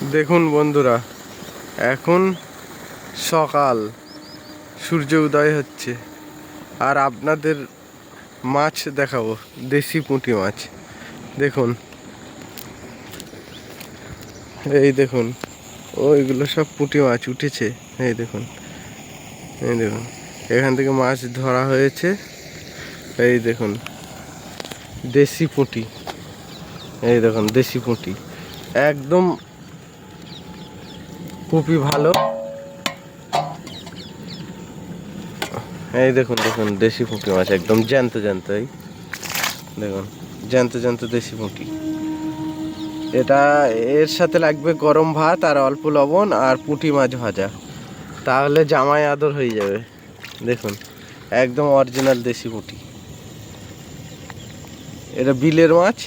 দেখুন বন্ধুরা, এখন সকাল, সূর্য উদয় হচ্ছে আর আপনাদের মাছ দেখাবো, দেশি পুঁটি মাছ। দেখুন, এই দেখুন, ওইগুলো সব পুঁটি মাছ উঠেছে। এই দেখুন, এই দেখুন, এখান থেকে মাছ ধরা হয়েছে। এই দেখুন দেশি পুঁটি, এই দেখুন দেশি পুঁটি, একদম খুবই ভালো। এই দেখুন দেখুন দেশি পুঁটি মাছ, একদম জ্যান্ত জ্যান্ত। এই দেখুন, জ্যান্ত জ্যান্ত দেশি পুঁটি। এটা এর সাথে লাগবে গরম ভাত আর অল্প লবণ আর পুঁটি মাছ ভাজা, তাহলে জামাই আদর হয়ে যাবে। দেখুন, একদম অরিজিনাল দেশি পুঁটি। এটা বিলের মাছ।